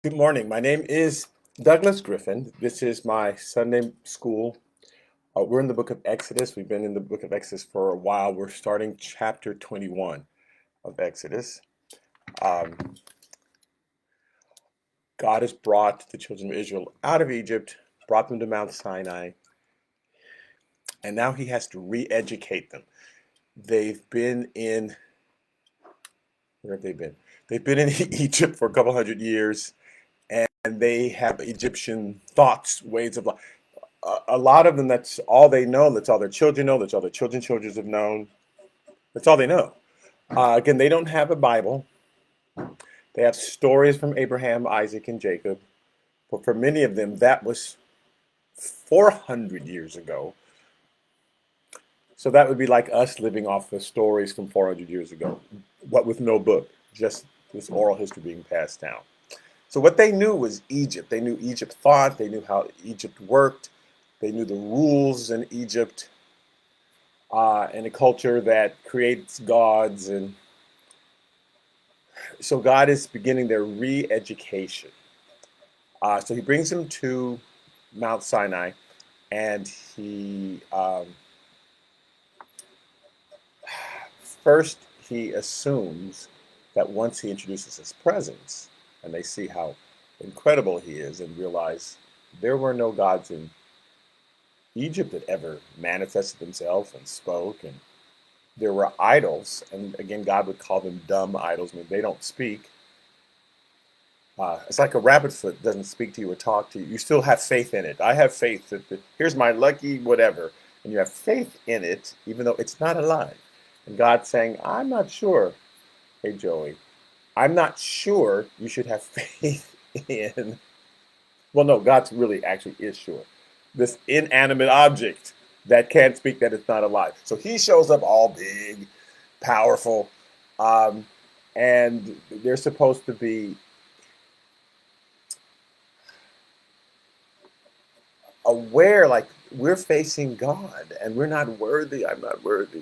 Good morning. My name is Douglas Griffin. This is my Sunday school. We're in the book of Exodus. We've been in the book of Exodus for a while. We're starting chapter 21 of Exodus. Um, God has brought the children of Israel out of Egypt, brought them to Mount Sinai, and now he has to re-educate them. They've been in, where have they been? They've been in Egypt for a couple hundred years, and they have Egyptian thoughts, ways of life. A lot of them, that's all they know. That's all their children know. That's all their children's children have known. That's all they know. Again, they don't have a Bible. They have stories from Abraham, Isaac, and Jacob. But for many of them, that was 400 years ago. So that would be like us living off the stories from 400 years ago, but with no book, just this oral history being passed down. So what they knew was Egypt. They knew Egypt thought. They knew how Egypt worked. They knew the rules in Egypt. And a culture that creates gods. And so God is beginning their re-education. So he brings them to Mount Sinai, and first he assumes that once he introduces his presence, and they see how incredible he is, and realize there were no gods in Egypt that ever manifested themselves and spoke, and there were idols, and again, God would call them dumb idols. I mean, they don't speak. It's like a rabbit foot doesn't speak to you or talk to you. You still have faith in it. I have faith that here's my lucky whatever, and you have faith in it, even though it's not alive. And God's saying, I'm not sure. Hey, Joey, I'm not sure you should have faith in. Well, no, God's really actually is sure. This inanimate object that can't speak, that it's not alive. So he shows up all big, powerful, um, and they're supposed to be aware, like we're facing God and we're not worthy. I'm not worthy,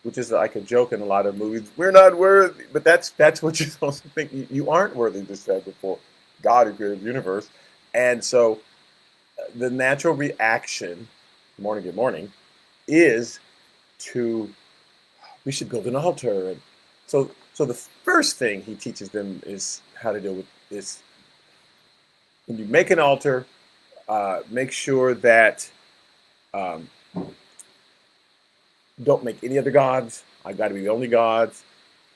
which is like a joke in a lot of movies. We're not worthy, but that's what you're supposed to think. You aren't worthy to stand before God who created the universe, and so the natural reaction, good morning, is to we should build an altar. And so the first thing he teaches them is how to deal with this. When you make an altar, make sure that um, don't make any other gods. I've got to be the only gods.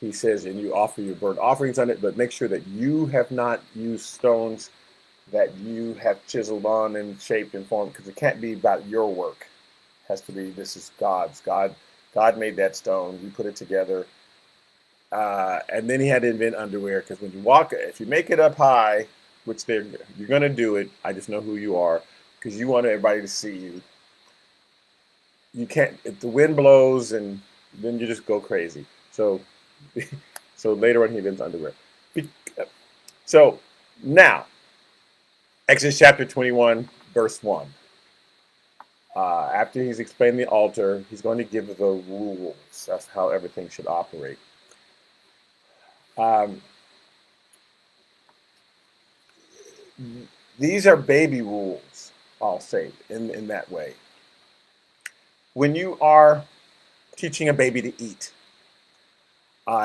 He says, and you offer your burnt offerings on it, but make sure that you have not used stones that you have chiseled on and shaped and formed, because it can't be about your work. It has to be, this is God's. God made that stone. You put it together. And then he had to invent underwear, because when you walk, if you make it up high, which you're going to do it, I just know who you are, because you want everybody to see you. You can't, if the wind blows, and then you just go crazy. So, so later on he invents underwear. So now, Exodus chapter 21, verse 1. After he's explained the altar, he's going to give the rules. That's how everything should operate. Um, these are baby rules, I'll say, in that way. When you are teaching a baby to eat,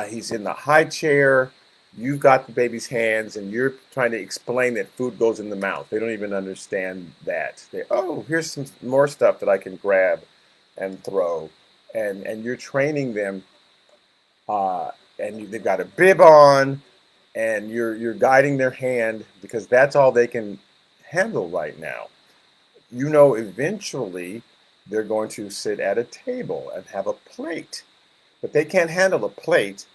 he's in the high chair, you've got the baby's hands, and you're trying to explain that food goes in the mouth. They don't even understand that. Oh, here's some more stuff that I can grab and throw. And you're training them, uh, and they've got a bib on, and you're guiding their hand, because that's all they can handle right now. Eventually they're going to sit at a table and have a plate, but they can't handle a plate.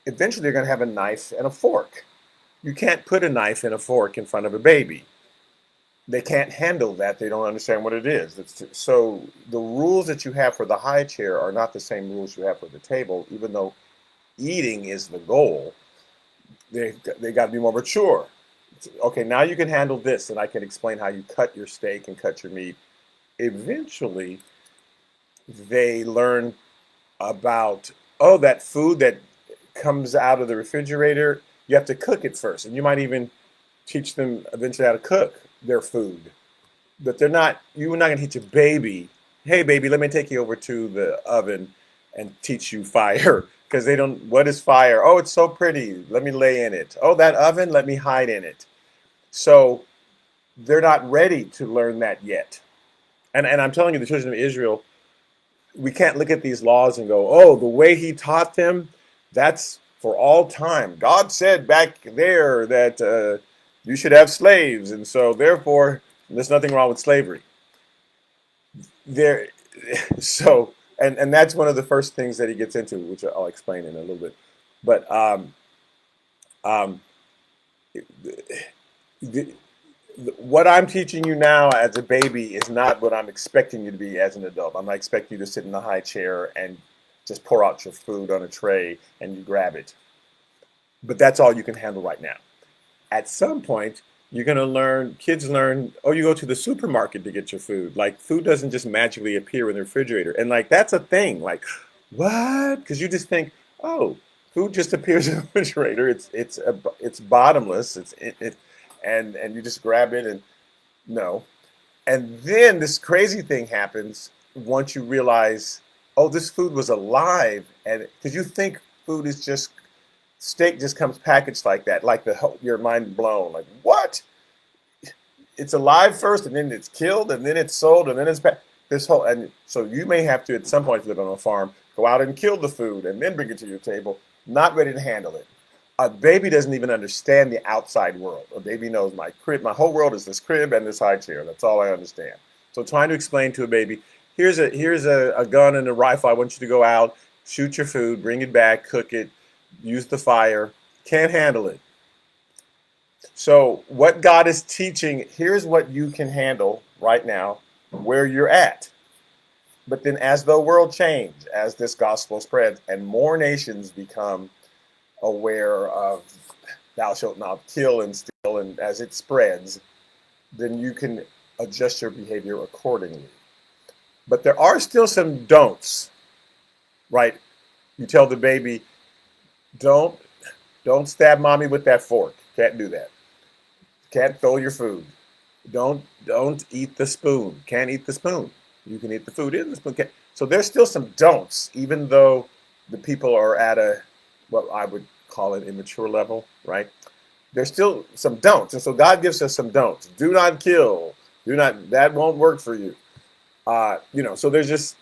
Eventually they're going to have a knife and a fork. You can't put a knife and a fork in front of a baby. They can't handle that. They don't understand what it is. So the rules that you have for the high chair are not the same rules you have for the table, even though eating is the goal. They got to be more mature. Okay, now you can handle this, and I can explain how you cut your steak and cut your meat. Eventually, they learn about, oh, that food that comes out of the refrigerator, you have to cook it first. And you might even teach them eventually how to cook their food. But you're not going to teach a baby, hey, baby, let me take you over to the oven and teach you fire. Because they don't, what is fire? Oh, it's so pretty. Let me lay in it. Oh, that oven, let me hide in it. So they're not ready to learn that yet. And I'm telling you, the children of Israel, we can't look at these laws and go, oh, the way he taught them, that's for all time. God said back there that you should have slaves, and so therefore there's nothing wrong with slavery. There, so and that's one of the first things that he gets into, which I'll explain in a little bit. But um, the, what I'm teaching you now as a baby is not what I'm expecting you to be as an adult. I'm not expecting you to sit in a high chair and just pour out your food on a tray and you grab it. But that's all you can handle right now. At some point, you're going to learn, kids learn, oh, you go to the supermarket to get your food. Like, food doesn't just magically appear in the refrigerator. And, like, that's a thing. Like, what? Because you just think, oh, food just appears in the refrigerator. It's bottomless. And you just grab it and no. And then this crazy thing happens once you realize, oh, this food was alive. And because you think food is just steak just comes packaged like that, like your mind blown. Like, what? It's alive first, and then it's killed, and then it's sold, and then it's this whole. And so you may have to, at some point, if you live on a farm, go out and kill the food, and then bring it to your table. Not ready to handle it. A baby doesn't even understand the outside world. A baby knows my crib, my whole world is this crib and this high chair. That's all I understand. So trying to explain to a baby, here's a gun and a rifle. I want you to go out, shoot your food, bring it back, cook it, use the fire. Can't handle it. So what God is teaching, here's what you can handle right now, where you're at. But then as the world changes, as this gospel spreads, and more nations become aware of thou shalt not kill and steal, and as it spreads, then you can adjust your behavior accordingly. But there are still some don'ts, right? You tell the baby, don't stab mommy with that fork. Can't do that. Can't throw your food. Don't eat the spoon. Can't eat the spoon. You can eat the food in the spoon. So there's still some don'ts, even though the people are at a what I would call an immature level, right? There's still some don'ts, and so God gives us some don'ts. Do not kill. Do not. That won't work for you. So there's just.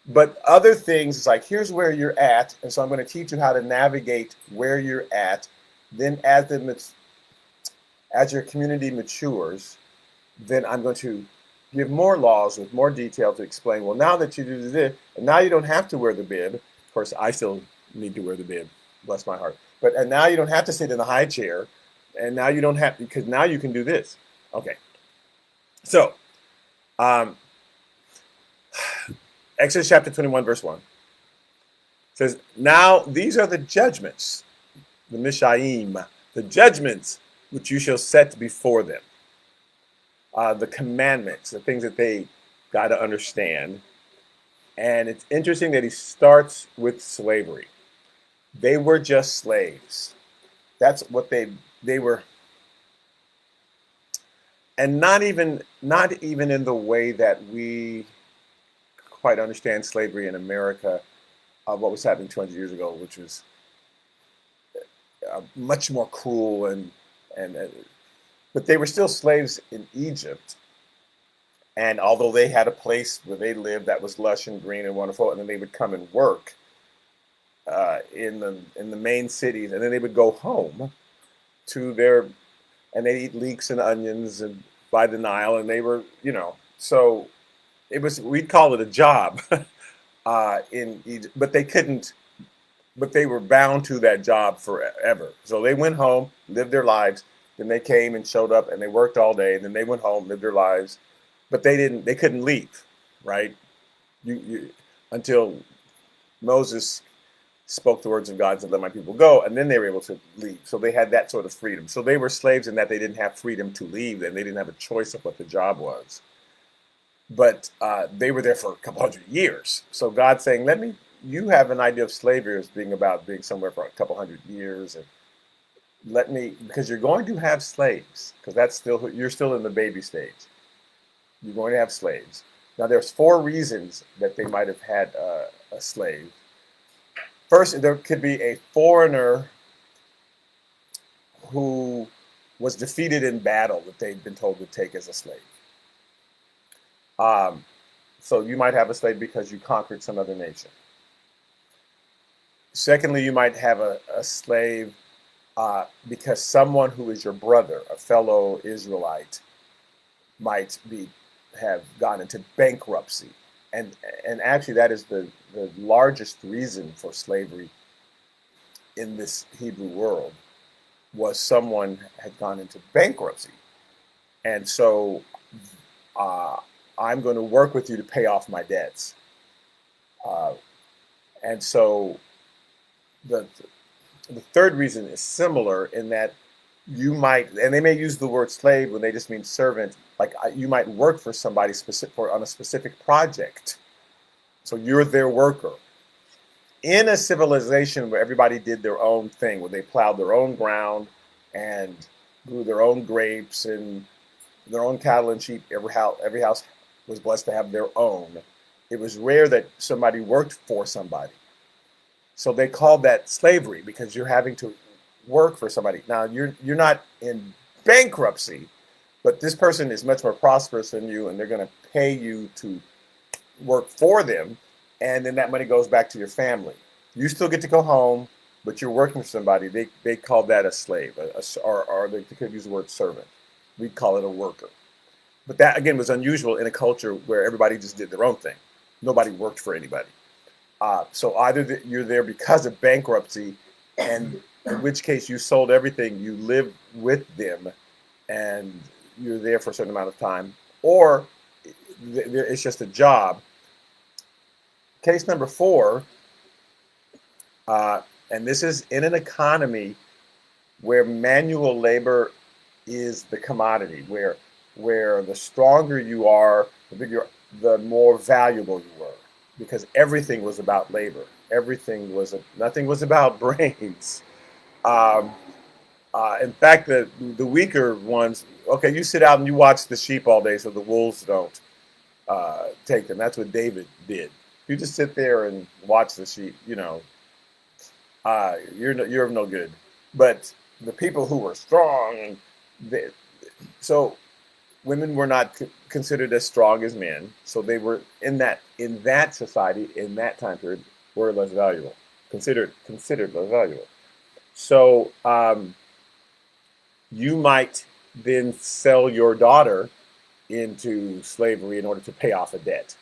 But other things, it's like, here's where you're at, and so I'm going to teach you how to navigate where you're at. Then as your community matures, then I'm going to give more laws with more detail to explain, well, now that you do this, and now you don't have to wear the bib. Of course, I still need to wear the bib, bless my heart. And now you don't have to sit in the high chair, and now you don't have, because now you can do this. Okay. So, Exodus chapter 21, verse 1 says, now these are the judgments, the Mishaim, the judgments which you shall set before them. The commandments, the things that they got to understand. And it's interesting that he starts with slavery. They were just slaves. That's what they were. And not even in the way that we quite understand slavery in America, what was happening 200 years ago, which was much more cruel but they were still slaves in Egypt. And although they had a place where they lived that was lush and green and wonderful, and then they would come and work in the main cities, and then they would go home to and they'd eat leeks and onions and by the Nile, and they were, so we'd call it a job in Egypt, but they were bound to that job forever. So they went home, lived their lives, then they came and showed up and they worked all day, and then they went home, lived their lives, but they couldn't leave, right? Until Moses spoke the words of God and said, let my people go, and then they were able to leave. So they had that sort of freedom. So they were slaves in that they didn't have freedom to leave, and they didn't have a choice of what the job was. But they were there for a couple hundred years. So God's saying, you have an idea of slavery as being about being somewhere for a couple hundred years. let me, because you're going to have slaves, because that's still, you're still in the baby stage. You're going to have slaves. Now, there's four reasons that they might have had a slave. First, there could be a foreigner who was defeated in battle that they'd been told to take as a slave. Um, so you might have a slave because you conquered some other nation. Secondly, you might have a slave because someone who is your brother, a fellow Israelite, might be have gone into bankruptcy, and actually that is the largest reason for slavery in this Hebrew world, was someone had gone into bankruptcy, and so uh, I'm going to work with you to pay off my debts, uh, and so the the third reason is similar in that you might, and they may use the word slave when they just mean servant, like you might work for somebody specific for on a specific project. So you're their worker. In a civilization where everybody did their own thing, where they plowed their own ground and grew their own grapes and their own cattle and sheep, every house was blessed to have their own. It was rare that somebody worked for somebody. So they called that slavery because you're having to work for somebody. Now you're not in bankruptcy, but this person is much more prosperous than you, and they're going to pay you to work for them, and then that money goes back to your family. You still get to go home, but you're working for somebody. They call that a slave, or they could use the word servant. We'd call it a worker. But that again was unusual in a culture where everybody just did their own thing. Nobody worked for anybody. So either you're there because of bankruptcy, and in which case you sold everything, you live with them, and you're there for a certain amount of time, or it's just a job. Case number four, and this is in an economy where manual labor is the commodity, where the stronger you are, the more valuable you were, because everything was about labor. Nothing was about brains. Um, in fact, the weaker ones, okay, you sit out and you watch the sheep all day, so the wolves don't take them. That's what David did. You just sit there and watch the sheep. You're no good. But the people who were strong, they, so women were not considered as strong as men, so they were in that society in that time period were less valuable, considered less valuable. So you might then sell your daughter into slavery in order to pay off a debt.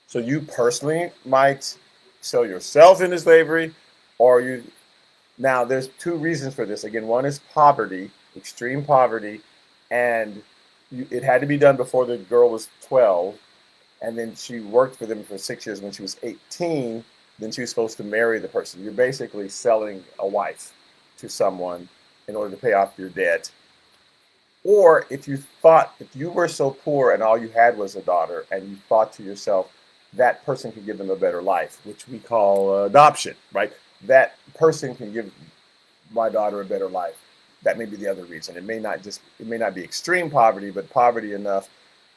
So you personally might sell yourself into slavery, or you. Now, there's two reasons for this. Again, one is poverty, extreme poverty, and it had to be done before the girl was 12, and then she worked for them for 6 years. When she was 18, then she was supposed to marry the person. You're basically selling a wife to someone in order to pay off your debt. Or if you were so poor and all you had was a daughter, and you thought to yourself, that person could give them a better life, which we call adoption, right? That person can give my daughter a better life. That may be the other reason. It may not be extreme poverty, but poverty enough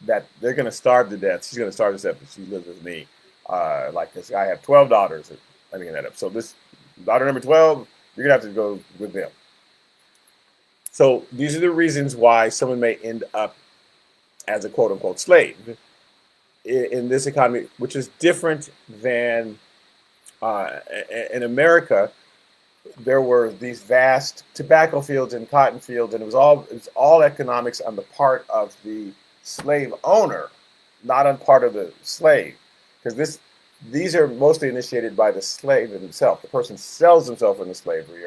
that they're going to starve to death. She's going to starve to death if she lives with me. Like this, I have 12 daughters. Let me get that up. So this daughter number 12, you're going to have to go with them. So these are the reasons why someone may end up as a quote unquote slave in this economy, which is different than in America. There were these vast tobacco fields and cotton fields, and it was all economics on the part of the slave owner, not on part of the slave, because these are mostly initiated by the slave himself. The person sells himself into slavery,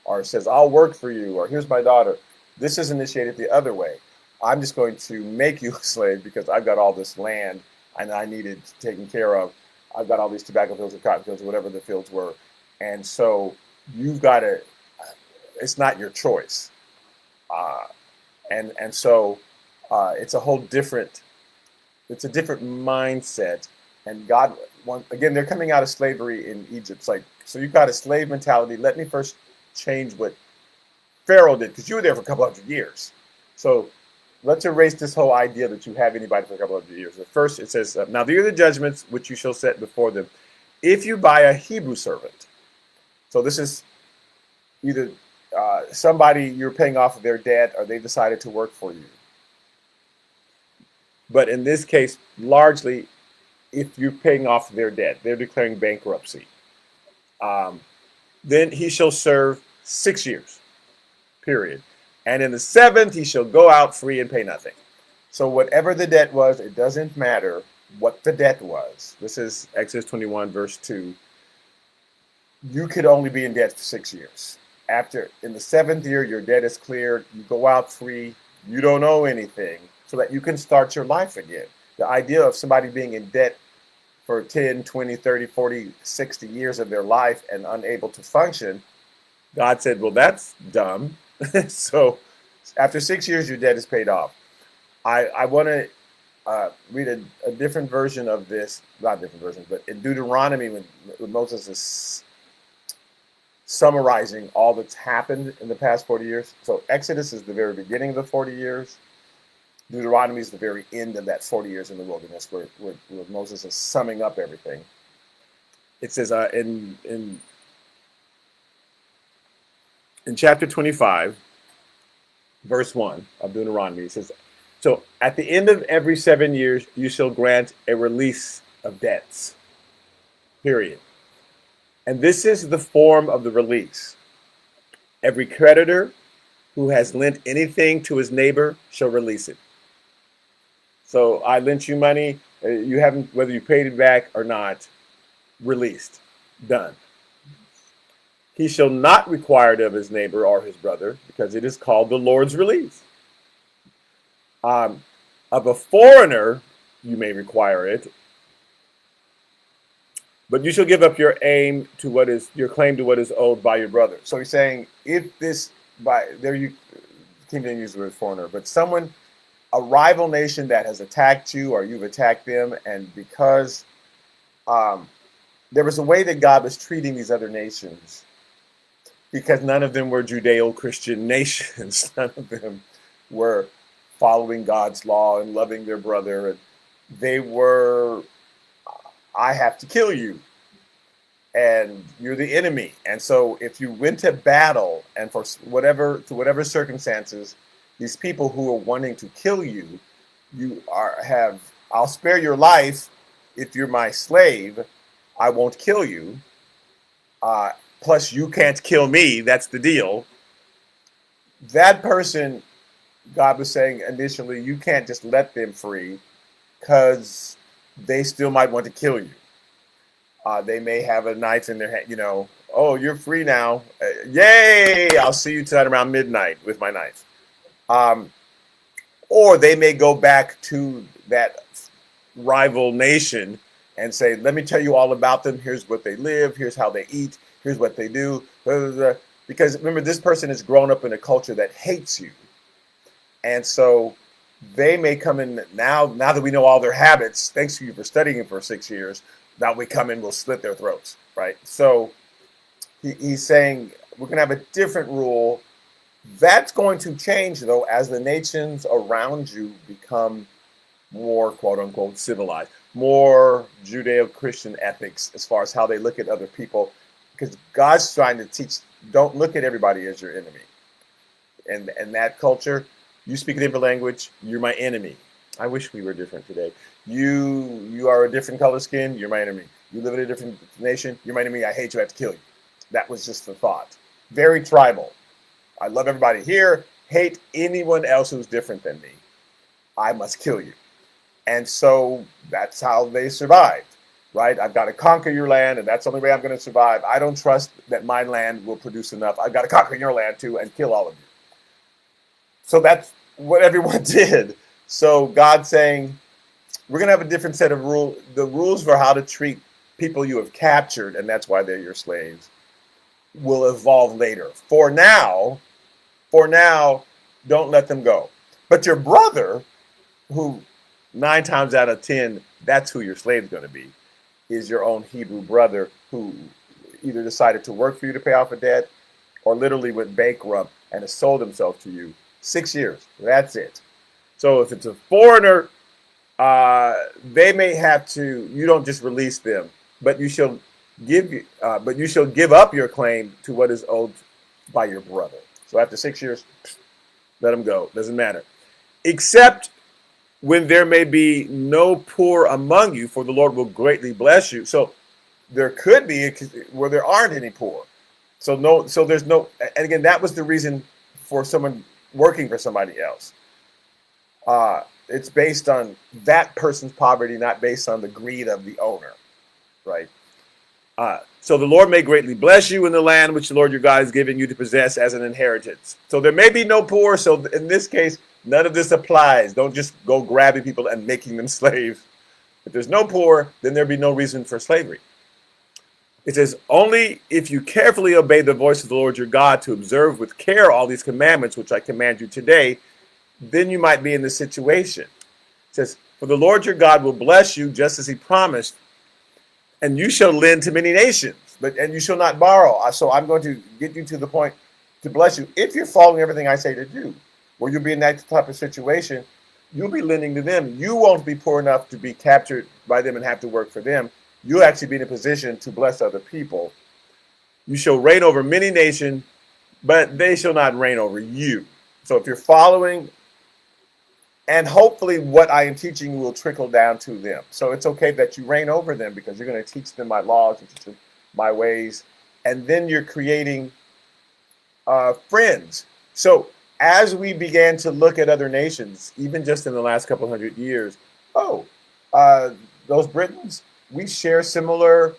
or says, "I'll work for you," or "Here's my daughter." This is initiated the other way. I'm just going to make you a slave because I've got all this land and I needed taken care of. I've got all these tobacco fields or cotton fields or whatever the fields were, and so you've got to. It's not your choice, uh, and so it's a whole different. It's a different mindset, and God. Again, they're coming out of slavery in Egypt. It's like, so you've got a slave mentality. Let me first change what Pharaoh did, because you were there for a couple hundred years. So let's erase this whole idea that you have anybody for a couple hundred years. The first, it says, now these are the judgments which you shall set before them. If you buy a Hebrew servant, so this is either somebody you're paying off of their debt or they decided to work for you. But in this case, largely, if you're paying off their debt, they're declaring bankruptcy. Then he shall serve 6 years, period. And in the seventh, he shall go out free and pay nothing. So whatever the debt was, it doesn't matter what the debt was. This is Exodus 21, verse 2. You could only be in debt for 6 years. After, in the seventh year, your debt is cleared. You go out free. You don't owe anything so that you can start your life again. The idea of somebody being in debt for 10, 20, 30, 40, 60 years of their life and unable to function, God said, well, that's dumb. So after 6 years, your debt is paid off. I want to read a different version of this, not a different version, but in Deuteronomy, when Moses is summarizing all that's happened in the past 40 years. So Exodus is the very beginning of the 40 years. Deuteronomy is the very end of that 40 years in the wilderness where Moses is summing up everything. It says in chapter 25, verse 1 of Deuteronomy, it says, so at the end of every 7 years, you shall grant a release of debts, period. And this is the form of the release. Every creditor who has lent anything to his neighbor shall release it. So I lent you money, you haven't, whether you paid it back or not, released, done. He shall not require it of his neighbor or his brother, because it is called the Lord's release. Of a foreigner, you may require it, but you shall give up your aim to what is your claim to what is owed by your brother. So he's saying, if this, by there you can't even use the word foreigner, but someone, a rival nation that has attacked you or you've attacked them, and because there was a way that God was treating these other nations, because none of them were Judeo-Christian nations, none of them were following God's law and loving their brother, and they were, I have to kill you, and you're the enemy. And so if you went to battle, and for whatever circumstances, these people who are wanting to kill you, I'll spare your life if you're my slave. I won't kill you. Plus, you can't kill me. That's the deal. That person, God was saying initially, you can't just let them free, because they still might want to kill you. They may have a knife in their hand, oh, you're free now. Yay! I'll see you tonight around midnight with my knife. Or they may go back to that rival nation and say, let me tell you all about them. Here's what they live. Here's how they eat. Here's what they do. Blah, blah, blah. Because remember, this person has grown up in a culture that hates you. And so they may come in now that we know all their habits, thanks to you for studying for 6 years, now we come in, we'll slit their throats, right? So he's saying we're going to have a different rule. That's going to change, though, as the nations around you become more, quote unquote, civilized, more Judeo-Christian ethics as far as how they look at other people, because God's trying to teach, don't look at everybody as your enemy. And that culture, you speak a different language, you're my enemy. I wish we were different today. You are a different color skin, you're my enemy. You live in a different nation, you're my enemy, I hate you, I have to kill you. That was just the thought. Very tribal. I love everybody here, hate anyone else who's different than me. I must kill you. And so that's how they survived, right? I've got to conquer your land, and that's the only way I'm going to survive. I don't trust that my land will produce enough. I've got to conquer your land too and kill all of you. So that's what everyone did. So God's saying, we're going to have a different set of rules. The rules for how to treat people you have captured, and that's why they're your slaves, will evolve later. For now, don't let them go. But your brother, who 9 times out of 10, that's who your slave's going to be, is your own Hebrew brother who either decided to work for you to pay off a debt or literally went bankrupt and has sold himself to you. 6 years. That's it. So if it's a foreigner, they may have to. You don't just release them, but you shall give up your claim to what is owed by your brother. So after 6 years, let them go. Doesn't matter, except when there may be no poor among you, for the Lord will greatly bless you. So there could be where there aren't any poor. So there's no. And again, that was the reason for someone working for somebody else. It's based on that person's poverty, not based on the greed of the owner, right? So the Lord may greatly bless you in the land which the Lord your God is giving you to possess as an inheritance. So there may be no poor. So in this case, none of this applies. Don't just go grabbing people and making them slaves. If there's no poor, then there'd be no reason for slavery. It says, only if you carefully obey the voice of the Lord your God to observe with care all these commandments which I command you today, then you might be in this situation. It says, for the Lord your God will bless you just as he promised, and you shall lend to many nations, and you shall not borrow. So I'm going to get you to the point to bless you. If you're following everything I say to do, where you'll be in that type of situation, you'll be lending to them. You won't be poor enough to be captured by them and have to work for them. You'll actually be in a position to bless other people. You shall reign over many nations, but they shall not reign over you. So if you're following, and hopefully what I am teaching will trickle down to them. So it's okay that you reign over them because you're going to teach them my laws, my ways, and then you're creating friends. So as we began to look at other nations, even just in the last couple hundred years, those Britons, we share similar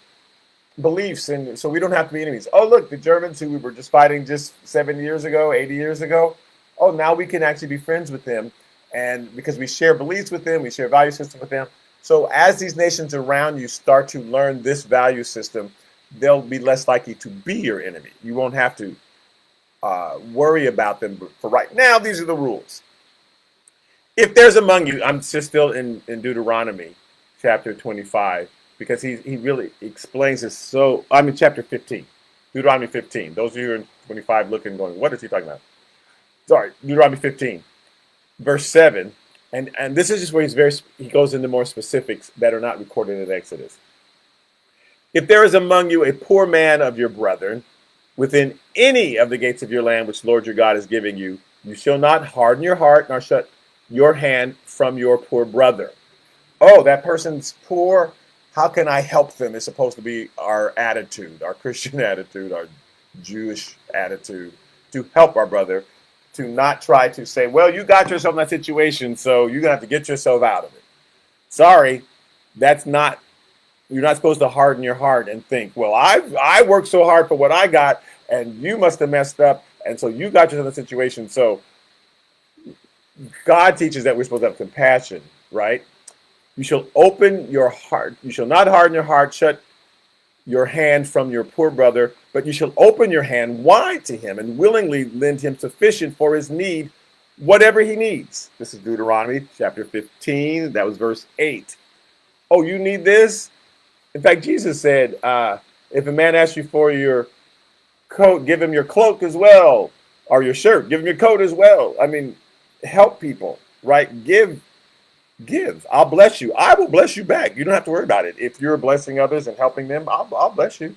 beliefs, and so we don't have to be enemies. Oh, look, the Germans who we were just fighting just 70 years ago, 80 years ago, oh, now we can actually be friends with them, and because we share beliefs with them, we share value system with them. So as these nations around you start to learn this value system, they'll be less likely to be your enemy. You won't have to worry about them. But for right now, these are the rules. If there's among you, I'm just still in Deuteronomy chapter 25, because he really explains this. So I'm in chapter 15, Deuteronomy 15. Those of you who are in 25 looking, going, what is he talking about? Sorry, Deuteronomy 15, verse 7. And this is just where he goes into more specifics that are not recorded in Exodus. If there is among you a poor man of your brethren within any of the gates of your land which the Lord your God is giving you, you shall not harden your heart nor shut your hand from your poor brother. Oh, that person's poor. How can I help them? Is supposed to be our attitude, our Christian attitude, our Jewish attitude, to help our brother, to not try to say, well, you got yourself in that situation, so you're going to have to get yourself out of it. Sorry, that's not, you're not supposed to harden your heart and think, well, I worked so hard for what I got, and you must have messed up, and so you got yourself in that situation. So God teaches that we're supposed to have compassion, right? You shall open your heart. You shall not harden your heart, shut your hand from your poor brother, but you shall open your hand wide to him and willingly lend him sufficient for his need, whatever he needs. This is Deuteronomy chapter 15. That was verse 8. Oh, you need this? In fact, Jesus said, if a man asks you for your coat, give him your cloak as well, or your shirt, give him your coat as well. I mean, help people, right? Give. I'll bless you. I will bless you back. You don't have to worry about it. If you're blessing others and helping them, I'll bless you.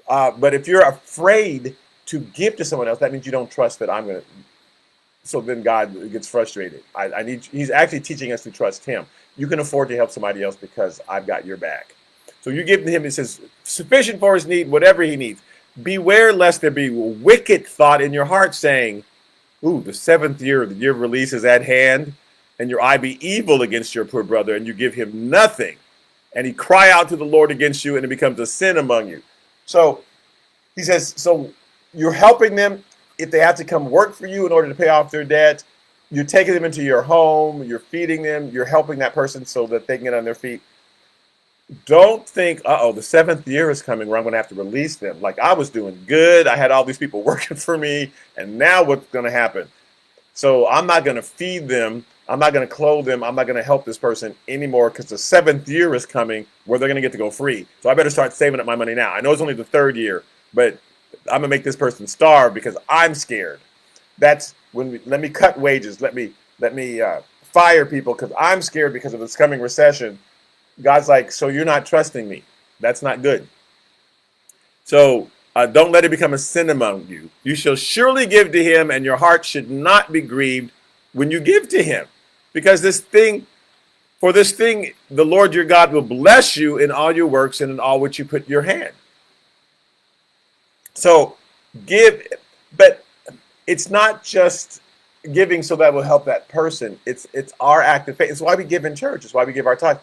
But if you're afraid to give to someone else, that means you don't trust that I'm going to. So then God gets frustrated. He's actually teaching us to trust him. You can afford to help somebody else because I've got your back. So you give to him, it says, sufficient for his need, whatever he needs. Beware lest there be a wicked thought in your heart saying, ooh, the seventh year, the year of release is at hand, and your eye be evil against your poor brother, and you give him nothing, and he cry out to the Lord against you, and it becomes a sin among you. So he says, so you're helping them. If they have to come work for you in order to pay off their debt, you're taking them into your home, you're feeding them, you're helping that person so that they can get on their feet. Don't think, the seventh year is coming where I'm going to have to release them. Like I was doing good. I had all these people working for me, and now what's going to happen? So I'm not going to feed them. I'm not going to clothe them. I'm not going to help this person anymore because the seventh year is coming where they're going to get to go free. So I better start saving up my money now. I know it's only the third year, but I'm going to make this person starve because I'm scared. That's when let me cut wages. Let me fire people because I'm scared because of this coming recession. God's like, so you're not trusting me. That's not good. So don't let it become a sin among you. You shall surely give to him, and your heart should not be grieved when you give to him. Because this thing, the Lord your God will bless you in all your works and in all which you put your hand. So give, but it's not just giving so that will help that person. It's our act of faith. It's why we give in church. It's why we give our tithe.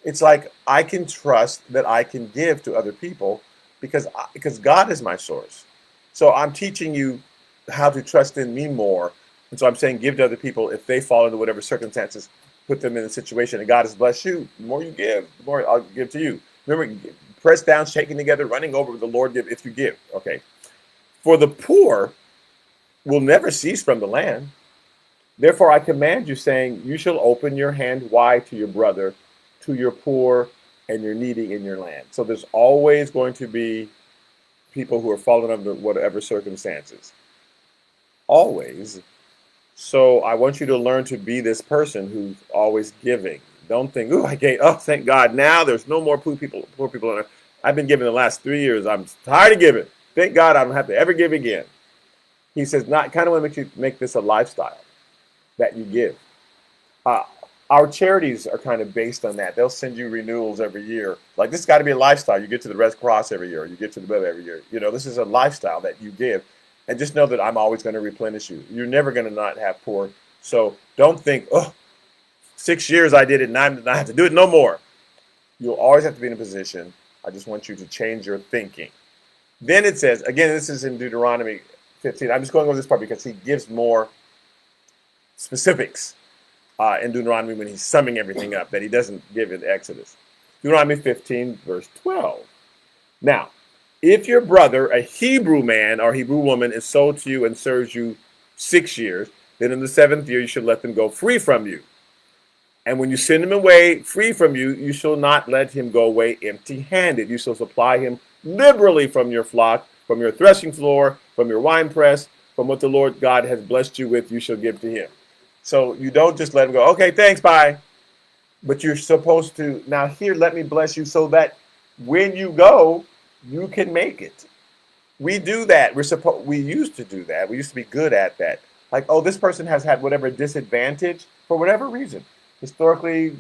It's like I can trust that I can give to other people because God is my source. So I'm teaching you how to trust in me more. And so I'm saying give to other people if they fall into whatever circumstances, put them in a situation and God has blessed you. The more you give, the more I'll give to you. Remember, press down, shaking together, running over, the Lord give if you give. Okay. For the poor will never cease from the land. Therefore I command you, saying, you shall open your hand wide to your brother, to your poor and your needy in your land. So there's always going to be people who are falling under whatever circumstances. Always. So I want you to learn to be this person who's always giving. Don't think, oh, I gave, oh, thank God, now there's no more poor people on earth. I've been giving the last 3 years. I'm tired of giving. Thank God I don't have to ever give again. He says, not kind of want to make this a lifestyle that you give. Our charities are kind of based on that. They'll send you renewals every year. Like, this has got to be a lifestyle. You get to the Red Cross every year. You get to the Bill every year. You know, this is a lifestyle that you give. And just know that I'm always going to replenish you. You're never going to not have poor. So don't think, oh, 6 years I did it and I have to do it no more. You'll always have to be in a position. I just want you to change your thinking. Then it says, again, this is in Deuteronomy 15. I'm just going over this part because he gives more specifics in Deuteronomy when he's summing everything up that he doesn't give in Exodus. Deuteronomy 15, verse 12. Now, if your brother, a Hebrew man or Hebrew woman, is sold to you and serves you 6 years, then in the 7th year you should let them go free from you. And when you send him away free from you, you shall not let him go away empty-handed. You shall supply him liberally from your flock, from your threshing floor, from your winepress, from what the Lord God has blessed you with, you shall give to him. So you don't just let him go, okay, thanks, bye. But you're supposed to, now here, let me bless you so that when you go, you can make it. We do that. We used to do that. We used to be good at that. Like, oh, this person has had whatever disadvantage for whatever reason, historically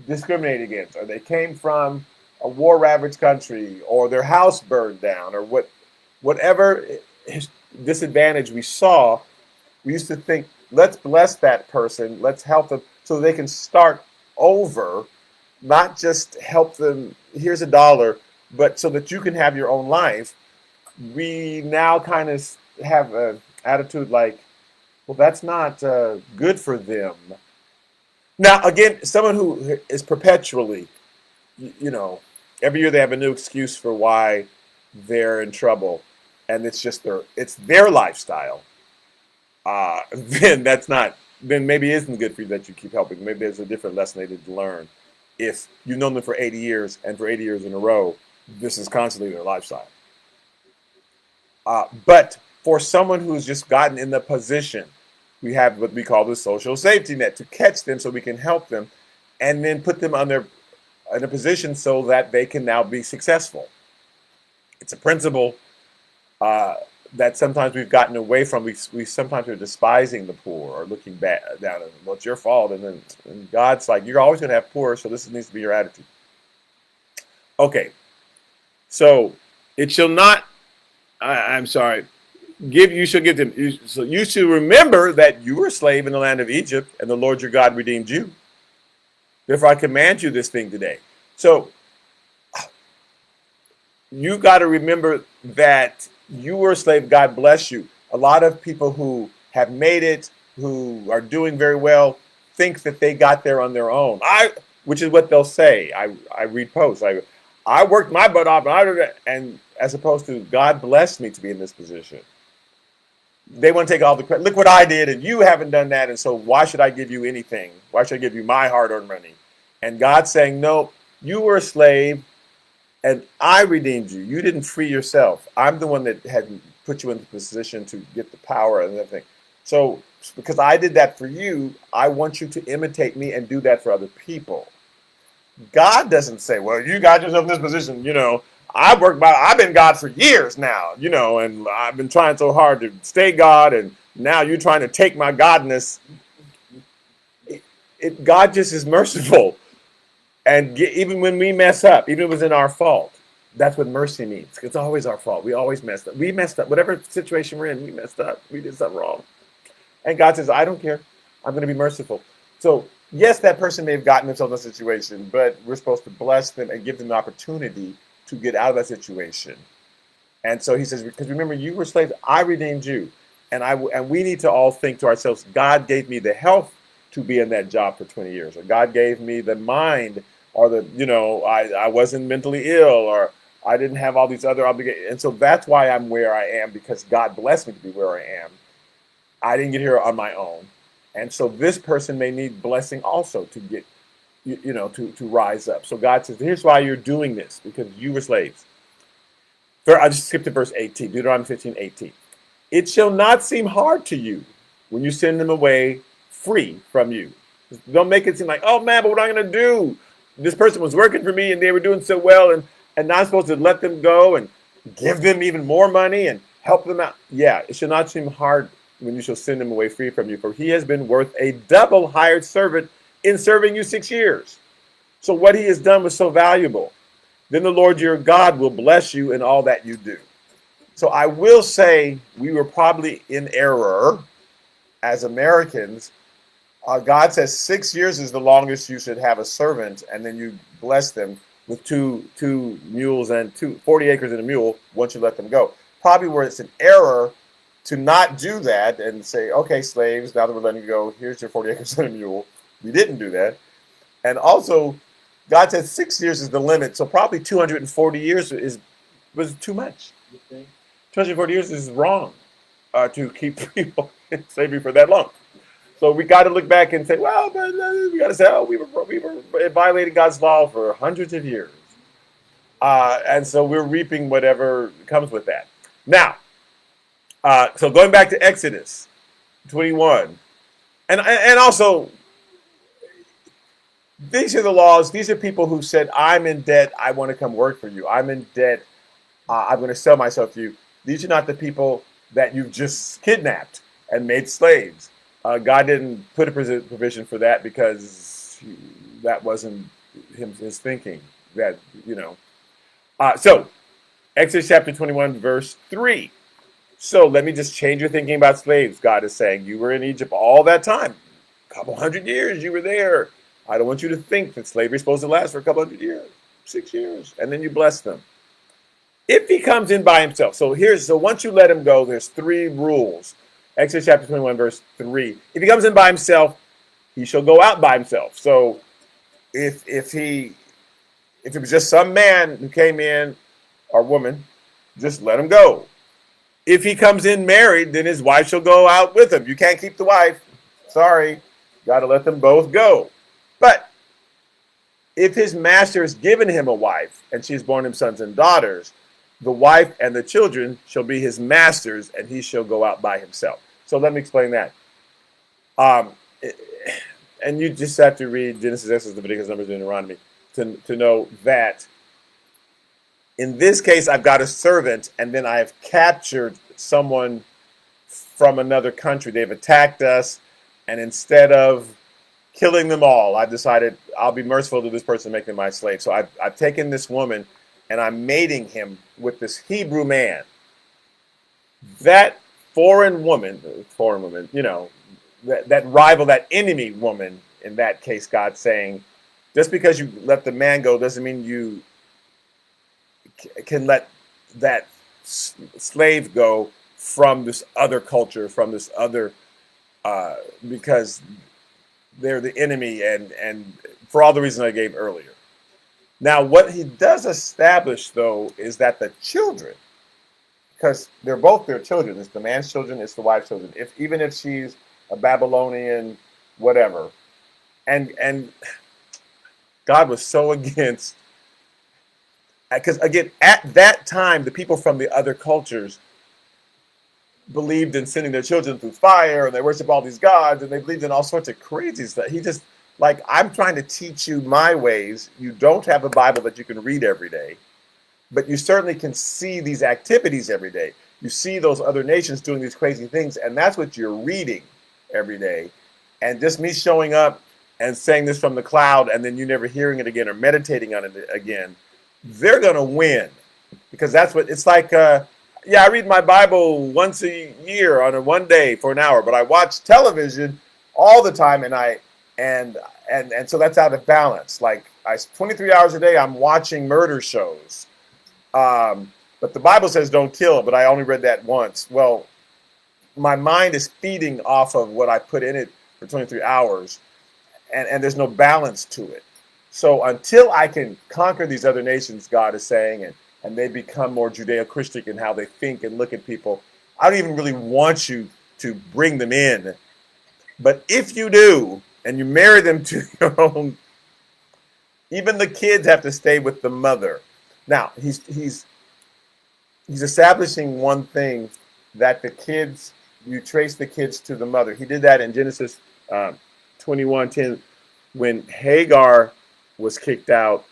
discriminated against, or they came from a war-ravaged country, or their house burned down, or whatever disadvantage we saw. We used to think, let's bless that person, let's help them so they can start over, not just help them, here's $1, but so that you can have your own life. We now kind of have an attitude like, well, that's not good for them. Now, again, someone who is perpetually, every year they have a new excuse for why they're in trouble, and it's just their lifestyle. Then then maybe it isn't good for you that you keep helping. Maybe there's a different lesson they need to learn. If you've known them for 80 years, and for 80 years in a row, this is constantly their lifestyle. But for someone who's just gotten in the position, we have what we call the social safety net to catch them so we can help them and then put them in a position so that they can now be successful. It's a principle that sometimes we've gotten away from. We sometimes are despising the poor or looking down at them. Well, it's your fault. And God's like, you're always going to have poor, so this needs to be your attitude. Okay. So it shall not, I'm sorry, you shall give them. So you should remember that you were a slave in the land of Egypt, and the Lord your God redeemed you. Therefore, I command you this thing today. So you got to remember that you were a slave. God bless you. A lot of people who have made it, who are doing very well, think that they got there on their own. Which is what they'll say. I read posts. I worked my butt off, and as opposed to God blessed me to be in this position. They want to take all the credit. Look what I did, and you haven't done that, and so why should I give you anything? Why should I give you my hard-earned money? And God's saying, no, you were a slave, and I redeemed you. You didn't free yourself. I'm the one that had put you in the position to get the power and everything. So because I did that for you, I want you to imitate me and do that for other people. God doesn't say, well, you got yourself in this position, I've been God for years now, and I've been trying so hard to stay God, and now you're trying to take my godness. God just is merciful. And even when we mess up, even if it was in our fault, that's what mercy means. It's always our fault. We always messed up. We messed up. Whatever situation we're in, we messed up. We did something wrong. And God says, I don't care. I'm going to be merciful. So, yes, that person may have gotten themselves in a situation, but we're supposed to bless them and give them the opportunity to get out of that situation. And so he says, because remember, you were slaves, I redeemed you. And we need to all think to ourselves, God gave me the health to be in that job for 20 years, or God gave me the mind, or I wasn't mentally ill, or I didn't have all these other obligations. And so that's why I'm where I am, because God blessed me to be where I am. I didn't get here on my own. And so this person may need blessing also to get, to rise up. So God says, here's why you're doing this, because you were slaves. I just skipped to verse 18, Deuteronomy 15:18. It shall not seem hard to you when you send them away free from you. Don't make it seem like, oh man, but what am I going to do? This person was working for me and they were doing so well, and now I'm supposed to let them go and give them even more money and help them out. Yeah, it shall not seem hard when you shall send them away free from you, for he has been worth a double hired servant in serving you 6 years. So what he has done was so valuable. Then the Lord your God will bless you in all that you do. So I will say we were probably in error as Americans. God says 6 years is the longest you should have a servant, and then you bless them with two mules and 40 acres and a mule once you let them go. Probably where it's an error to not do that and say, okay, slaves, now that we're letting you go, here's your 40 acres and a mule. We didn't do that. And also, God said 6 years is the limit, so probably 240 years was too much. 240 years is wrong to keep people in slavery for that long. So we got to look back and say, well, but we got to say, oh, we were violating God's law for hundreds of years, and so we're reaping whatever comes with that. Now, so going back to Exodus 21, and also these are the laws. These are people who said, I'm in debt. I want to come work for you. I'm in debt. I'm going to sell myself to you. These are not the people that you've just kidnapped and made slaves. God didn't put a provision for that because that wasn't his thinking. So Exodus chapter 21, verse 3. So let me just change your thinking about slaves. God is saying, you were in Egypt all that time. A couple hundred years you were there. I don't want you to think that slavery is supposed to last for a couple hundred years, 6 years, and then you bless them. If he comes in by himself, so once you let him go, there's 3 rules. Exodus chapter 21, verse 3. If he comes in by himself, he shall go out by himself. So if it was just some man who came in, or woman, just let him go. If he comes in married, then his wife shall go out with him. You can't keep the wife. Sorry. Got to let them both go. But if his master has given him a wife, and she has borne him sons and daughters, the wife and the children shall be his master's, and he shall go out by himself. So let me explain that. And you just have to read Genesis, Exodus, Leviticus, Numbers, Deuteronomy to know that in this case, I've got a servant, and then I've captured someone from another country. They've attacked us, and instead of killing them all, I've decided I'll be merciful to this person, make them my slave. So I've taken this woman, and I'm mating him with this Hebrew man. That foreign woman, that rival, that enemy woman, in that case, God's saying, just because you let the man go doesn't mean you can let that slave go from this other culture, from this other, because they're the enemy, and for all the reasons I gave earlier. Now, what he does establish, though, is that the children, because they're both their children, it's the man's children, it's the wife's children, even if she's a Babylonian, whatever, and God was so against, because again, at that time, the people from the other cultures believed in sending their children through fire, and they worship all these gods, and they believed in all sorts of crazy stuff. He just, like, I'm trying to teach you my ways. You don't have a Bible that you can read every day, but you certainly can see these activities every day. You see those other nations doing these crazy things, and that's what you're reading every day. And just me showing up and saying this from the cloud, and then you never hearing it again or meditating on it again, they're going to win. Because that's what it's like. Yeah, I read my Bible once a year on a one day for an hour, but I watch television all the time, and so that's out of balance. Like 23 hours a day, I'm watching murder shows. But the Bible says don't kill, but I only read that once. Well, my mind is feeding off of what I put in it for 23 hours, and there's no balance to it. So until I can conquer these other nations, God is saying, and they become more Judeo-Christian in how they think and look at people, I don't even really want you to bring them in. But if you do, and you marry them to your own, even the kids have to stay with the mother. Now, he's establishing one thing, that the kids, you trace the kids to the mother. He did that in Genesis 21:10 when Hagar was kicked out.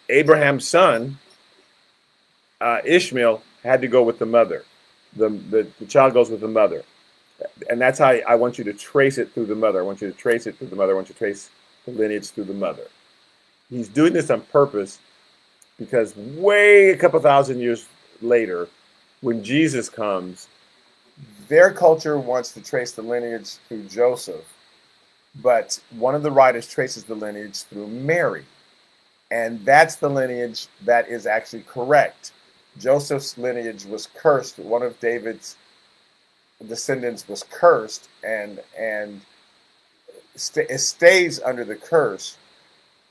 Abraham's son, Ishmael, had to go with the mother. The child goes with the mother. And that's how I want you to trace it through the mother. I want you to trace it through the mother. I want you to trace the lineage through the mother. He's doing this on purpose because way a couple thousand years later, when Jesus comes, their culture wants to trace the lineage through Joseph. But one of the writers traces the lineage through Mary. And that's the lineage that is actually correct. Joseph's lineage was cursed. One of David's descendants was cursed, and it stays under the curse.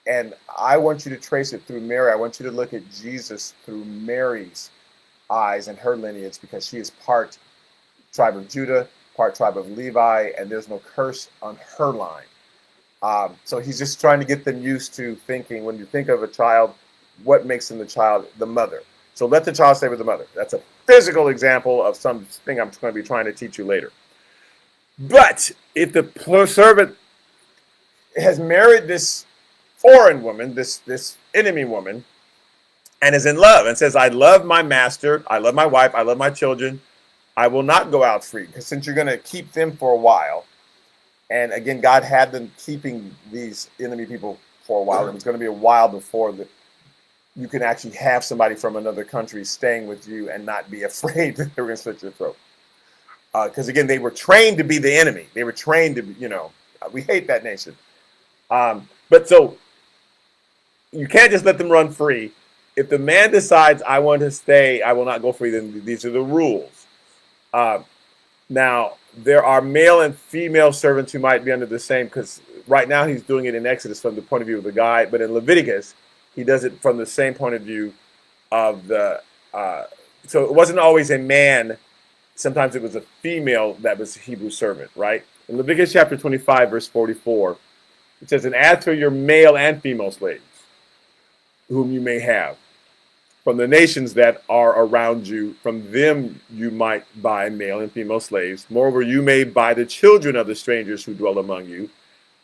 And I want you to trace it through Mary. I want you to look at Jesus through Mary's eyes and her lineage, because she is part tribe of Judah, part tribe of Levi, and there's no curse on her line. So he's just trying to get them used to thinking, when you think of a child, what makes them the child? The mother. So let the child stay with the mother. That's a physical example of something I'm going to be trying to teach you later. But if the servant has married this foreign woman, this enemy woman, and is in love and says, I love my master, I love my wife, I love my children, I will not go out free, because since you're going to keep them for a while, and again, God had them keeping these enemy people for a while. It was going to be a while before you can actually have somebody from another country staying with you and not be afraid that they were going to slit your throat. Because again, they were trained to be the enemy. They were trained to be, we hate that nation. But so you can't just let them run free. If the man decides, I want to stay, I will not go free, then these are the rules. Now, there are male and female servants who might be under the same, because right now he's doing it in Exodus from the point of view of the guy, but in Leviticus, he does it from the same point of view of the, so it wasn't always a man, sometimes it was a female that was a Hebrew servant, right? In Leviticus chapter 25, verse 44, it says, and as for your male and female slaves, whom you may have, from the nations that are around you, from them you might buy male and female slaves. Moreover, you may buy the children of the strangers who dwell among you,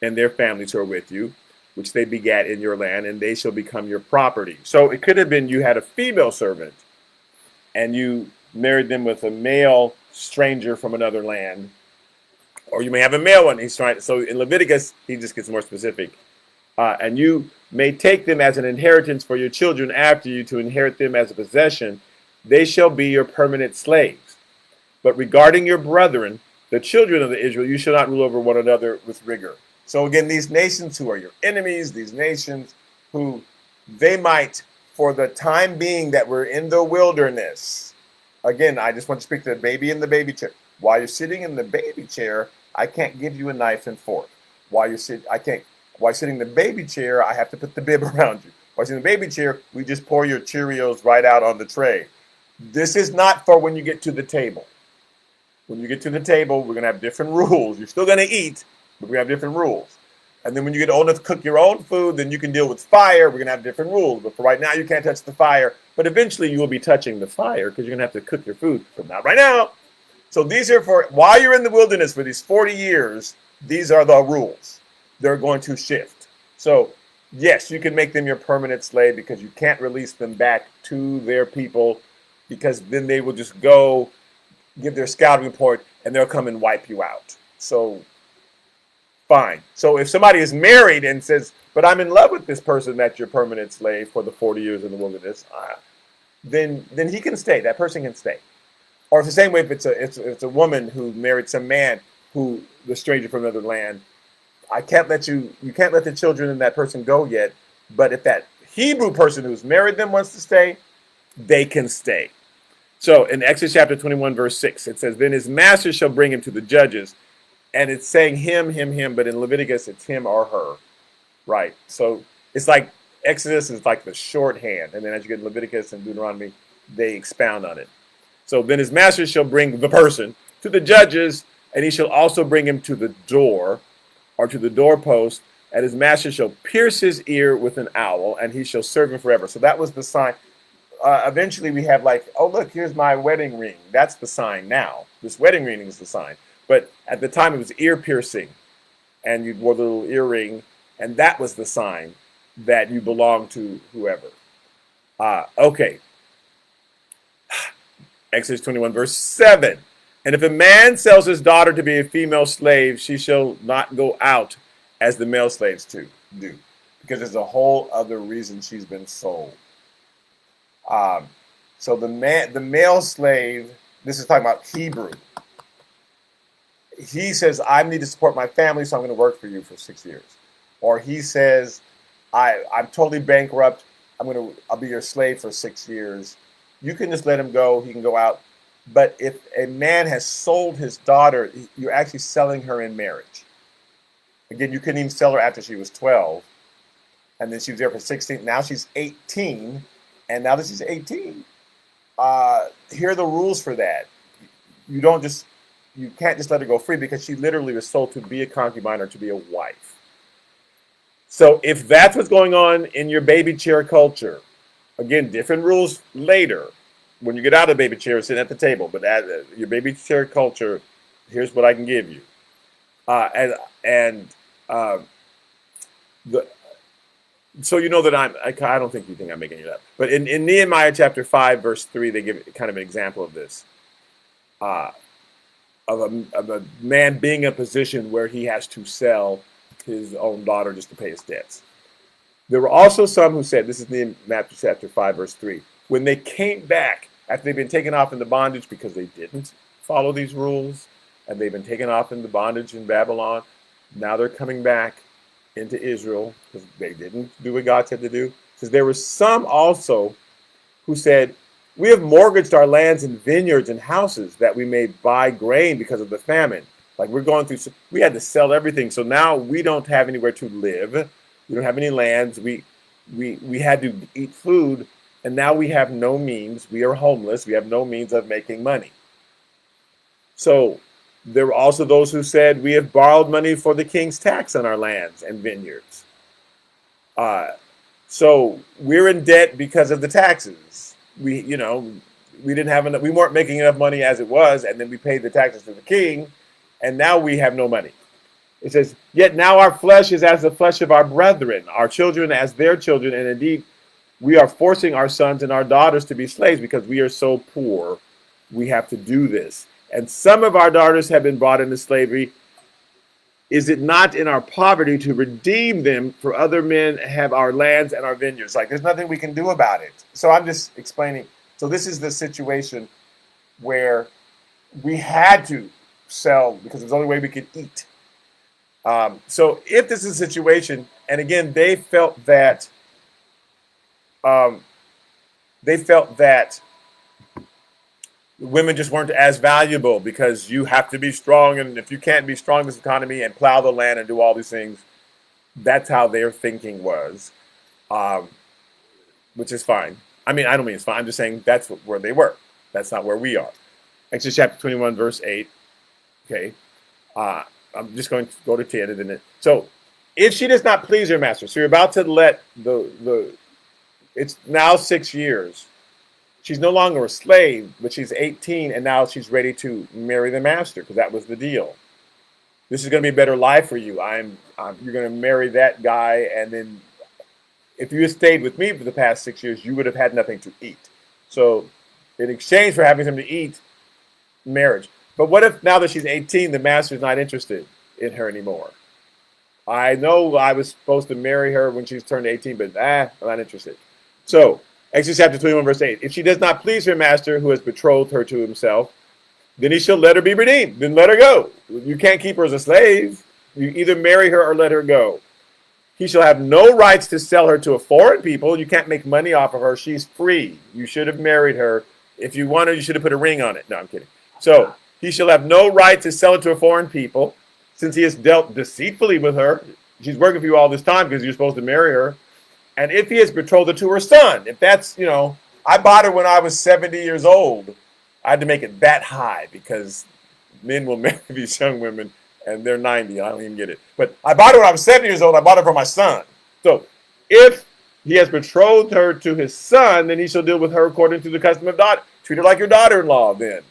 and their families who are with you, which they begat in your land, and they shall become your property. So it could have been you had a female servant, and you married them with a male stranger from another land, or you may have a male one. So in Leviticus, he just gets more specific. And you may take them as an inheritance for your children after you, to inherit them as a possession. They shall be your permanent slaves. But regarding your brethren, the children of Israel, you shall not rule over one another with rigor. So again, these nations who are your enemies, these nations who they might, for the time being that we're in the wilderness. Again, I just want to speak to the baby in the baby chair. While you're sitting in the baby chair, I can't give you a knife and fork. While you're sitting in the baby chair, I have to put the bib around you. While you're in the baby chair, we just pour your Cheerios right out on the tray. This is not for when you get to the table. When you get to the table, we're going to have different rules. You're still going to eat, but we have different rules. And then when you get old enough to cook your own food, then you can deal with fire. We're going to have different rules. But for right now, you can't touch the fire. But eventually you will be touching the fire because you're going to have to cook your food. But not right now. So these are for while you're in the wilderness for these 40 years, these are the rules. They're going to shift. So yes, you can make them your permanent slave because you can't release them back to their people because then they will just go give their scouting report and they'll come and wipe you out. So fine. So if somebody is married and says, but I'm in love with this person that's your permanent slave for the 40 years in the wilderness, then he can stay. That person can stay. Or it's the same way if it's a woman who married some man who the stranger from another land. You can't let the children and that person go yet. But if that Hebrew person who's married them wants to stay, they can stay. So in Exodus chapter 21, verse 6, it says, then his master shall bring him to the judges. And it's saying him, but in Leviticus, it's him or her, right? So it's like Exodus is like the shorthand. And then as you get Leviticus and Deuteronomy, they expound on it. So then his master shall bring the person to the judges, and he shall also bring him to the door or to the doorpost, and his master shall pierce his ear with an awl, and he shall serve him forever. So that was the sign. Eventually we have like, oh, look, here's my wedding ring. That's the sign now. This wedding ring is the sign. But at the time, it was ear piercing, and you wore the little earring, and that was the sign that you belonged to whoever. Okay. Exodus 21, verse 7. And if a man sells his daughter to be a female slave, she shall not go out as the male slaves do, because there's a whole other reason she's been sold. So the male slave, this is talking about Hebrew. He says, I need to support my family, so I'm going to work for you for 6 years. Or he says, I'm totally bankrupt. I'll be your slave for 6 years. You can just let him go. He can go out. But if a man has sold his daughter, you're actually selling her in marriage. Again, you couldn't even sell her after she was 12. And then she was there for 16. Now she's 18. And now that she's 18, here are the rules for that. You can't just let her go free because she literally was sold to be a concubine or to be a wife. So if that's what's going on in your baby chair culture, again, different rules later. When you get out of the baby chair, sit at the table. But your baby chair culture, here's what I can give you. So you know that I don't think you think I'm making it up. But in Nehemiah chapter 5, verse 3, they give kind of an example of this. Of a man being in a position where he has to sell his own daughter just to pay his debts. There were also some who said, this is in Matthew chapter 5, verse 3, when they came back after they've been taken off into bondage because they didn't follow these rules, and they've been taken off into bondage in Babylon, now they're coming back into Israel because they didn't do what God said to do. Because there were some also who said, we have mortgaged our lands and vineyards and houses that we may buy grain because of the famine. Like we had to sell everything. So now we don't have anywhere to live. We don't have any lands. We had to eat food. And now we have no means. We are homeless. We have no means of making money. So there were also those who said, we have borrowed money for the king's tax on our lands and vineyards. So we're in debt because of the taxes. We didn't have enough. We weren't making enough money as it was, and then we paid the taxes to the king, and now we have no money. It says, yet now our flesh is as the flesh of our brethren, our children as their children, and indeed we are forcing our sons and our daughters to be slaves because we are so poor. We have to do this. And some of our daughters have been brought into slavery. Is it not in our poverty to redeem them, for other men have our lands and our vineyards? Like, there's nothing we can do about it. So I'm just explaining. So this is the situation where we had to sell because it was the only way we could eat. So if this is a situation, and again, they felt that women just weren't as valuable because you have to be strong, and if you can't be strong in this economy and plow the land and do all these things, that's how their thinking was, which is fine. I mean, I don't mean it's fine. I'm just saying that's where they were. That's not where we are. Exodus chapter 21, verse 8. Okay. I'm just going to go to 10. And then so If she does not please her master, so you're about to let it's now 6 years. She's no longer a slave, but she's 18, and now she's ready to marry the master because that was the deal. This is going to be a better life for you. You're going to marry that guy, and then if you had stayed with me for the past 6 years, you would have had nothing to eat. So, in exchange for having something to eat, marriage. But what if now that she's 18, the master's not interested in her anymore? I know I was supposed to marry her when she's turned 18, but I'm not interested. So, Exodus chapter 21, verse 8. If she does not please her master who has betrothed her to himself, then he shall let her be redeemed. Then let her go. You can't keep her as a slave. You either marry her or let her go. He shall have no rights to sell her to a foreign people. You can't make money off of her. She's free. You should have married her. If you want her, you should have put a ring on it. No, I'm kidding. So, he shall have no right to sell it to a foreign people, since he has dealt deceitfully with her. She's working for you all this time because you're supposed to marry her. And if he has betrothed her to her son, if that's, I bought her when I was 70 years old. I had to make it that high because men will marry these young women and they're 90. I don't even get it. But I bought her when I was 70 years old. I bought her for my son. So if he has betrothed her to his son, then he shall deal with her according to the custom of daughter. Treat her like your daughter-in-law then.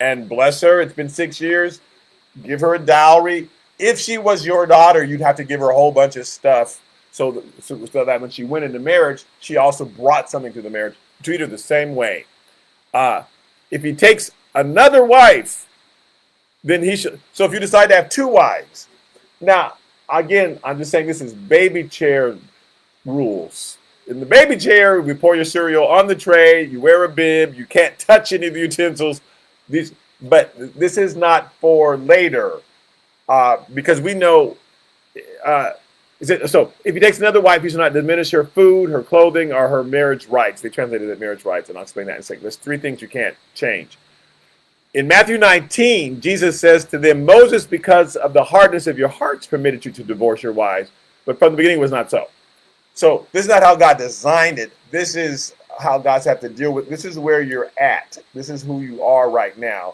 And bless her. It's been 6 years. Give her a dowry. If she was your daughter, you'd have to give her a whole bunch of stuff so that when she went into marriage, she also brought something to the marriage. Treat her the same way. If he takes another wife, then he should. So if you decide to have two wives, now, again, I'm just saying this is baby chair rules. In the baby chair, we pour your cereal on the tray, you wear a bib, you can't touch any of the utensils. But this is not for later, because we know. So if he takes another wife, he shall not diminish her food, her clothing, or her marriage rights. They translated it marriage rights, and I'll explain that in a second. There's three things you can't change. In Matthew 19, Jesus says to them, Moses, because of the hardness of your hearts, permitted you to divorce your wives, but from the beginning it was not so. So this is not how God designed it. This is how God's have to deal with. This is where you're at. This is who you are right now.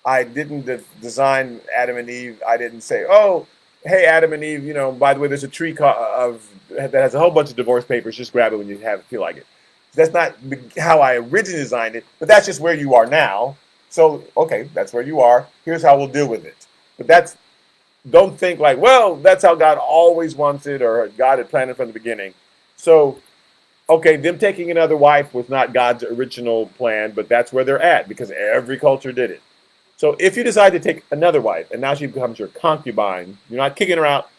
I didn't design Adam and Eve. I didn't say, oh, hey, Adam and Eve, by the way, there's a tree that has a whole bunch of divorce papers. Just grab it when you feel like it. That's not how I originally designed it, but that's just where you are now. So, okay, that's where you are. Here's how we'll deal with it. But don't think like, well, that's how God always wants it or God had planned it from the beginning. So, okay, them taking another wife was not God's original plan, but that's where they're at because every culture did it. So if you decide to take another wife and now she becomes your concubine, you're not kicking her out.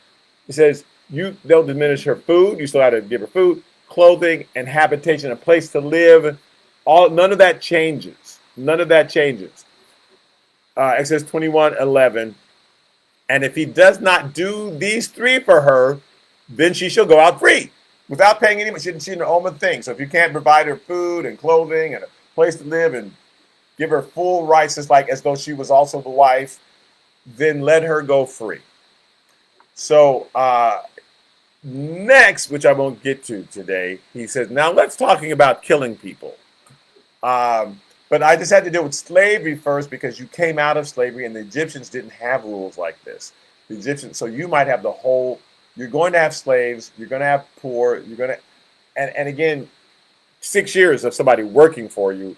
It says they'll diminish her food. You still have to give her food, clothing, and habitation, a place to live. None of that changes. None of that changes. Exodus 21:11. And if he does not do these three for her, then she shall go out free without paying any money. She didn't own a thing. So if you can't provide her food and clothing and a place to live and give her full rights, just like as though she was also the wife, then let her go free. So next, which I won't get to today, he says, now let's talking about killing people. But I just had to deal with slavery first because you came out of slavery and the Egyptians didn't have rules like this. The Egyptians, so you might have you're going to have slaves, you're going to have poor, and again, 6 years of somebody working for you.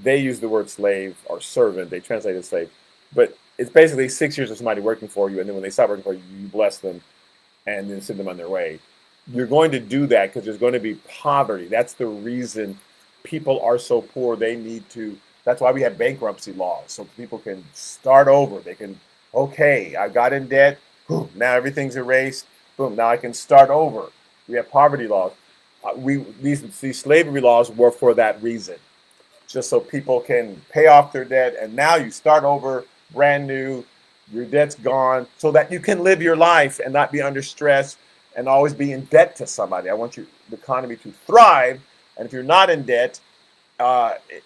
They use the word slave or servant. They translate it slave. But it's basically 6 years of somebody working for you. And then when they stop working for you, you bless them and then send them on their way. You're going to do that because there's going to be poverty. That's the reason people are so poor. That's why we have bankruptcy laws. So people can start over. They can, okay, I got in debt. Boom, now everything's erased. Boom, now I can start over. We have poverty laws. These slavery laws were for that reason. Just so people can pay off their debt, and now you start over brand new, your debt's gone, so that you can live your life and not be under stress and always be in debt to somebody. I want the economy to thrive, and if you're not in debt,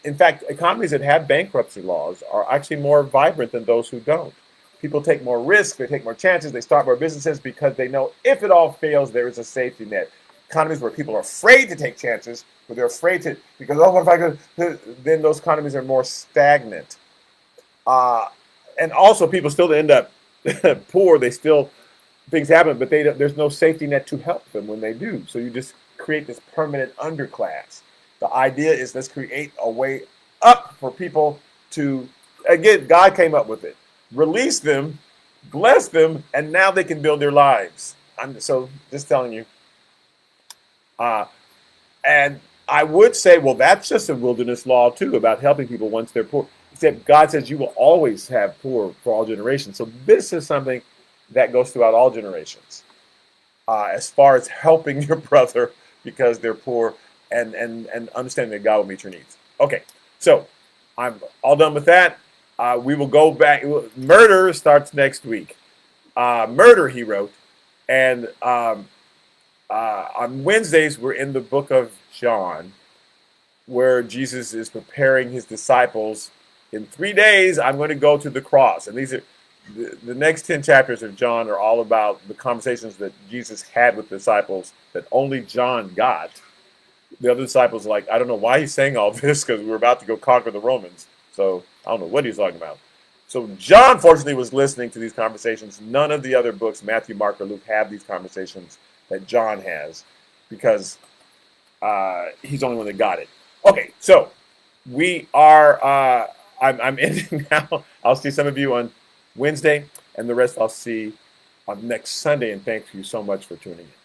in fact, economies that have bankruptcy laws are actually more vibrant than those who don't. People take more risks, they take more chances, they start more businesses because they know if it all fails, there is a safety net. Economies where people are afraid to take chances, but they're afraid to, because, oh, what if I go, then those economies are more stagnant. And also people still end up poor. They still things happen, but there's no safety net to help them when they do. So you just create this permanent underclass. The idea is let's create a way up for people to, again, God came up with it. Release them, bless them, and now they can build their lives. So just telling you. And I would say, well, that's just a wilderness law too about helping people once they're poor. Except God says you will always have poor for all generations. So this is something that goes throughout all generations. As far as helping your brother because they're poor and understanding that God will meet your needs. Okay, so I'm all done with that. We will go back. Murder starts next week. Murder, he wrote. And on Wednesdays, we're in the book of John, where Jesus is preparing his disciples. In 3 days, I'm going to go to the cross. And these are the next 10 chapters of John are all about the conversations that Jesus had with the disciples that only John got. The other disciples are like, I don't know why he's saying all this because we're about to go conquer the Romans. So I don't know what he's talking about. So John, fortunately, was listening to these conversations. None of the other books, Matthew, Mark, or Luke, have these conversations that John has because he's the only one that got it. Okay, so we are, I'm ending now. I'll see some of you on Wednesday, and the rest I'll see on next Sunday. And thank you so much for tuning in.